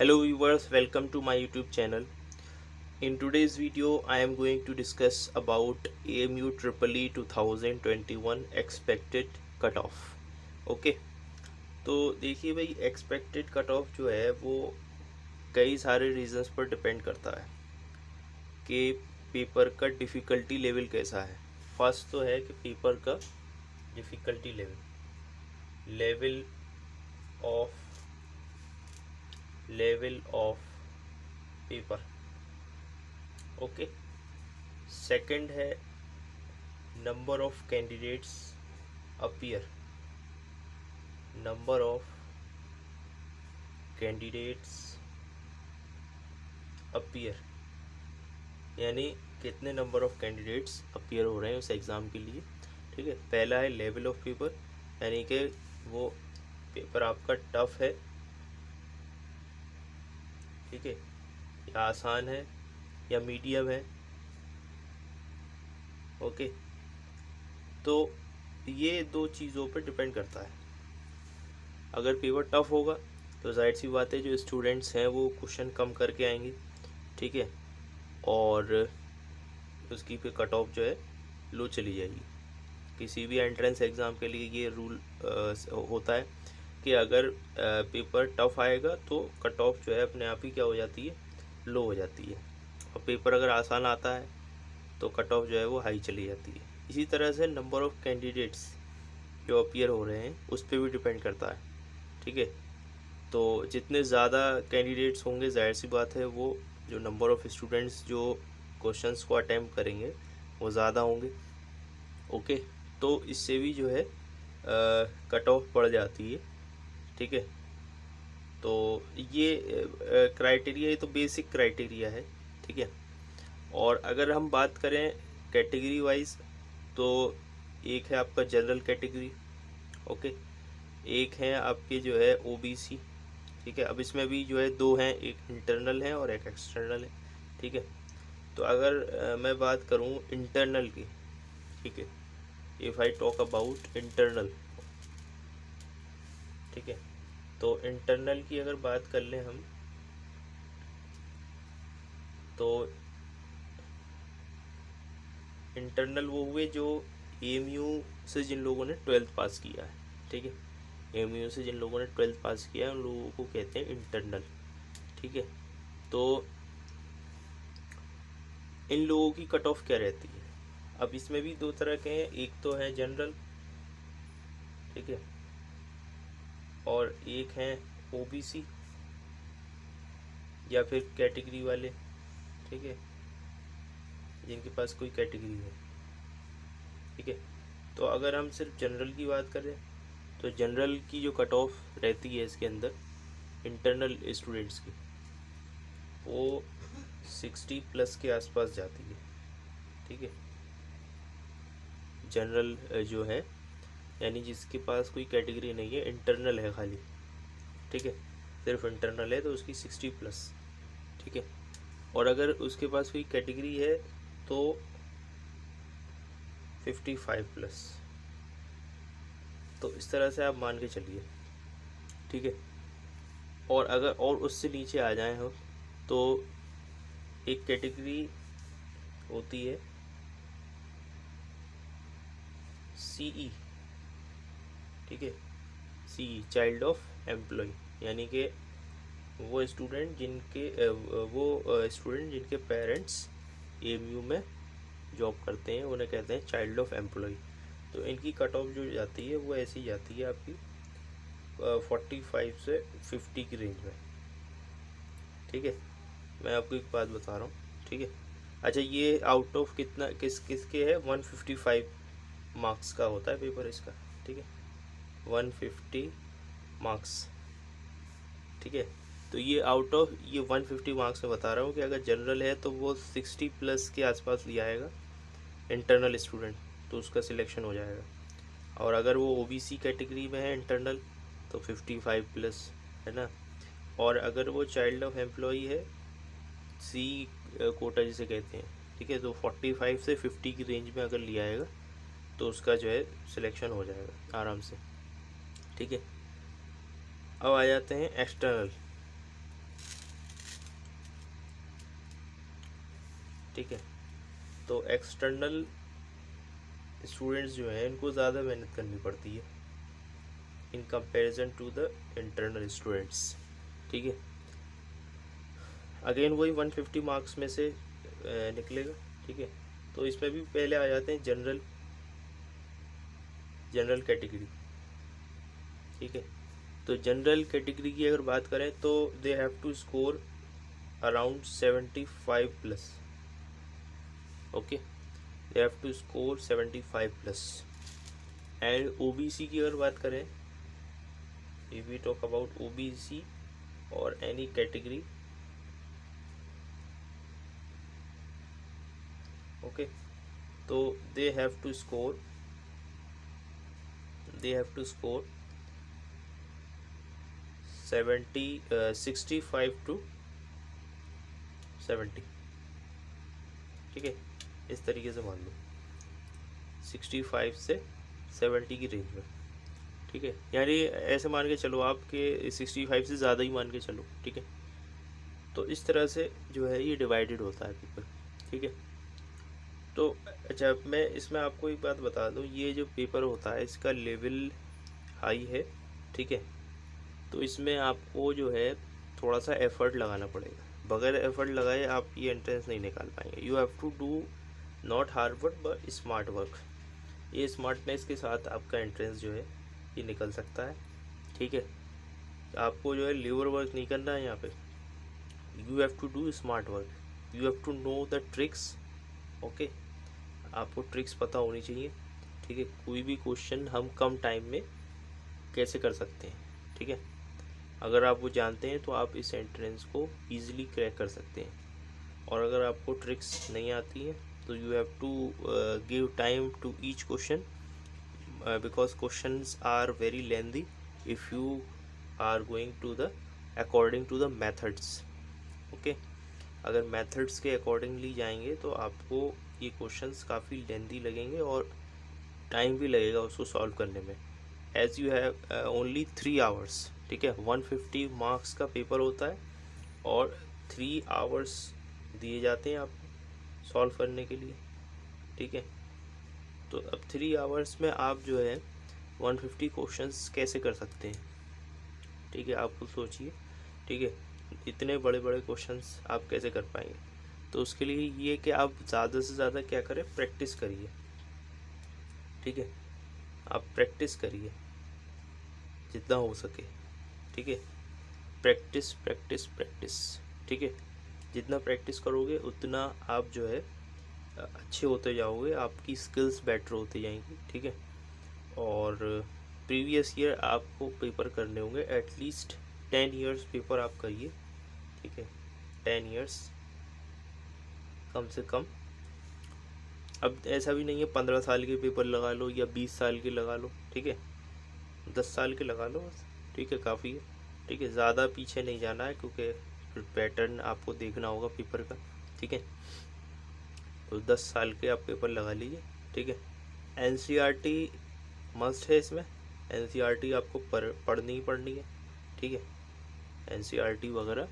Hello viewers, welcome to my YouTube channel. In today's video, I am going to discuss about AMU EEE 2021 expected cutoff. Okay, तो देखिए भाई, expected cut off जो है वो कई सारे रीजंस पर डिपेंड करता है कि पेपर का डिफ़िकल्टी लेवल कैसा है। फर्स्ट तो है कि पेपर का difficulty level of paper. Okay, second है number of candidates appear, number of candidates appear यानी कितने नंबर ऑफ कैंडिडेट्स अपीयर हो रहे हैं उस एग्ज़ाम के लिए। ठीक है, पहला है लेवल ऑफ पेपर, यानी कि वो पेपर आपका टफ है, ठीक है, या आसान है या मीडियम है। ओके, तो ये दो चीज़ों पर डिपेंड करता है। अगर पेपर टफ होगा तो जाहिर सी बात है जो स्टूडेंट्स हैं वो क्वेश्चन कम करके आएंगे, ठीक है, और उसकी फिर कट ऑफ जो है लो चली जाएगी। किसी भी एंट्रेंस एग्ज़ाम के लिए ये रूल होता है कि अगर पेपर टफ आएगा तो कट ऑफ जो है अपने आप ही क्या हो जाती है, लो हो जाती है, और पेपर अगर आसान आता है तो कट ऑफ जो है वो हाई चली जाती है। इसी तरह से नंबर ऑफ कैंडिडेट्स जो अपीयर हो रहे हैं उस पर भी डिपेंड करता है, ठीक है। तो जितने ज़्यादा कैंडिडेट्स होंगे जाहिर सी बात है वो जो नंबर ऑफ स्टूडेंट्स जो क्वेश्चंस को अटैम्प्ट करेंगे वो ज़्यादा होंगे। ओके, तो इससे भी जो है कट ऑफ बढ़ जाती है, ठीक है। तो ये क्राइटेरिया, ये तो बेसिक क्राइटेरिया है, ठीक है। और अगर हम बात करें कैटेगरी वाइज तो एक है आपका जनरल कैटेगरी, ओके, एक है आपके जो है ओबीसी, ठीक है। अब इसमें भी जो है दो हैं, एक इंटरनल है और एक एक्सटर्नल है, ठीक है। तो अगर मैं बात करूं इंटरनल की, ठीक है, if I talk about internal, ठीक है, तो इंटरनल की अगर बात कर लें हम तो इंटरनल वो हुए जो एएमयू से जिन लोगों ने 12th पास किया है, ठीक है, एएमयू से जिन लोगों ने 12th पास किया है उन लोगों को कहते हैं इंटरनल, ठीक है। तो इन लोगों की कट ऑफ क्या रहती है? अब इसमें भी दो तरह के हैं, एक तो है जनरल, ठीक है, और एक है ओबीसी या फिर कैटेगरी वाले, ठीक है, जिनके पास कोई कैटेगरी है, ठीक है। तो अगर हम सिर्फ जनरल की बात करें तो जनरल की जो कट ऑफ रहती है इसके अंदर इंटरनल स्टूडेंट्स की वो 60+ के आसपास जाती है, ठीक है। जनरल जो है यानी जिसके पास कोई कैटेगरी नहीं है, इंटरनल है खाली, ठीक है, सिर्फ इंटरनल है तो उसकी 60+, ठीक है। और अगर उसके पास कोई कैटेगरी है तो 55+। तो इस तरह से आप मान के चलिए, ठीक है। और अगर और उससे नीचे आ जाएं हम तो एक कैटेगरी होती है सीई, ठीक है, सीई चाइल्ड ऑफ एम्प्लॉय, यानी कि वो स्टूडेंट जिनके पेरेंट्स एएमयू में जॉब करते हैं उन्हें कहते हैं चाइल्ड ऑफ एम्प्लॉय। तो इनकी कट ऑफ जो जाती है वो ऐसी जाती है आपकी 45 से 50 की रेंज में, ठीक है। मैं आपको एक बात बता रहा हूँ, ठीक है। अच्छा, ये आउट ऑफ कितना किसके है, 155 मार्क्स का होता है पेपर इसका, ठीक है, 150 मार्क्स, ठीक है। तो ये आउट ऑफ ये 150 मार्क्स में बता रहा हूँ कि अगर जनरल है तो वो 60+ के आसपास लिया आएगा इंटरनल स्टूडेंट, तो उसका सिलेक्शन हो जाएगा। और अगर वो ओबीसी कैटेगरी में है इंटरनल तो 55+, है ना। और अगर वो चाइल्ड ऑफ एम्प्लॉई है, सी कोटा जिसे कहते हैं, ठीक है, तो 45 से 50 की रेंज में अगर लिया आएगा तो उसका जो है सिलेक्शन हो जाएगा आराम से, ठीक है। अब आ जाते हैं एक्सटर्नल। ठीक है। तो एक्सटर्नल स्टूडेंट्स जो हैं इनको ज़्यादा मेहनत करनी पड़ती है in comparison to the internal students. ठीक है। अगेन वही 150 मार्क्स में से निकलेगा। ठीक है। तो इसमें भी पहले आ जाते हैं जनरल कैटेगरी। ठीक है। तो जनरल कैटेगरी की अगर बात करें तो they have to score around 75 plus. Okay, they have to score 75 plus. And OBC की अगर बात करें, if we talk about OBC और एनी कैटेगरी, ओके, तो they have to score 65 to 70। ठीक है। इस तरीके से मान लो 65 से 70 की रेंज में। ठीक है। यानी ऐसे मान के चलो आपके 65 से ज़्यादा ही मान के चलो। ठीक है। तो इस तरह से जो है ये डिवाइडेड होता है पेपर। ठीक है। तो अच्छा, मैं इसमें आपको एक बात बता दूं, ये जो पेपर होता है इसका लेवल हाई है। ठीक है। तो इसमें आपको जो है थोड़ा सा एफर्ट लगाना पड़ेगा। बगैर एफर्ट लगाए आप ये एंट्रेंस नहीं निकाल पाएंगे। You have to do not hard work but smart work. ये स्मार्टनेस के साथ आपका एंट्रेंस जो है ये निकल सकता है। ठीक है। आपको जो है लेबर वर्क नहीं करना है यहाँ पे। You have to do smart work, you have to know the tricks. Okay, आपको ट्रिक्स पता होनी चाहिए। ठीक है। कोई भी क्वेश्चन हम कम टाइम में कैसे कर सकते हैं। ठीक है। अगर आप वो जानते हैं तो आप इस एंट्रेंस को ईजिली क्रैक कर सकते हैं। और अगर आपको ट्रिक्स नहीं आती हैं तो you have to give time to each question, because questions are very lengthy if you are going to the according to the methods। Okay, अगर मेथड्स के अकॉर्डिंगली जाएंगे तो आपको ये क्वेश्चंस काफ़ी लेंदी लगेंगे और टाइम भी लगेगा उसको सॉल्व करने में। As you have only 3 hours. ठीक है। 150 मार्क्स का पेपर होता है और 3 आवर्स दिए जाते हैं आपको सॉल्व करने के लिए। ठीक है। तो अब 3 आवर्स में आप जो है 150 क्वेश्चंस कैसे कर सकते हैं। ठीक है। आप खुद सोचिए। ठीक है। इतने बड़े बड़े क्वेश्चंस आप कैसे कर पाएंगे। तो उसके लिए ये कि आप ज़्यादा से ज़्यादा क्या करें, प्रैक्टिस करिए। ठीक है। आप प्रैक्टिस करिए जितना हो सके। ठीक है। Practice practice practice. ठीक है। जितना प्रैक्टिस करोगे उतना आप जो है अच्छे होते जाओगे, आपकी स्किल्स बेटर होती जाएंगी। ठीक है। और प्रीवियस ईयर आपको पेपर करने होंगे एटलीस्ट 10 ईयर्स पेपर आप करिए। ठीक है। 10 ईयर्स कम से कम। अब ऐसा भी नहीं है 15 साल के पेपर लगा लो या 20 साल के लगा लो। ठीक है। 10 साल के लगा लो बस। ठीक है, काफ़ी है। ठीक है। ज़्यादा पीछे नहीं जाना है क्योंकि फिर पैटर्न आपको देखना होगा पेपर का। ठीक है। तो 10 साल के आप पेपर लगा लीजिए। ठीक है। एनसीईआरटी मस्ट है इसमें। एनसीईआरटी आपको पढ़नी ही पढ़नी है। ठीक है। एनसीईआरटी वगैरह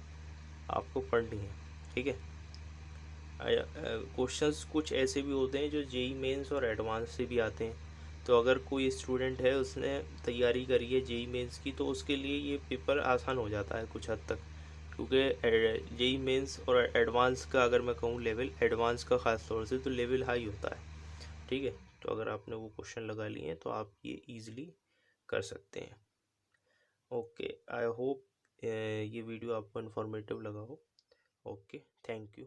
आपको पढ़नी है। ठीक है। क्वेश्चंस कुछ ऐसे भी होते हैं जो जेई मेंस और एडवांस से भी आते हैं। तो अगर कोई स्टूडेंट है उसने तैयारी करी है जेई मेंस की तो उसके लिए ये पेपर आसान हो जाता है कुछ हद तक, क्योंकि जेई मेंस और एडवांस का अगर मैं कहूँ लेवल, एडवांस का ख़ास तौर से तो लेवल हाई होता है। ठीक है। तो अगर आपने वो क्वेश्चन लगा लिए हैं तो आप ये ईज़िली कर सकते हैं। ओके, आई होप ये वीडियो आपको इन्फॉर्मेटिव लगा हो। Okay, thank you.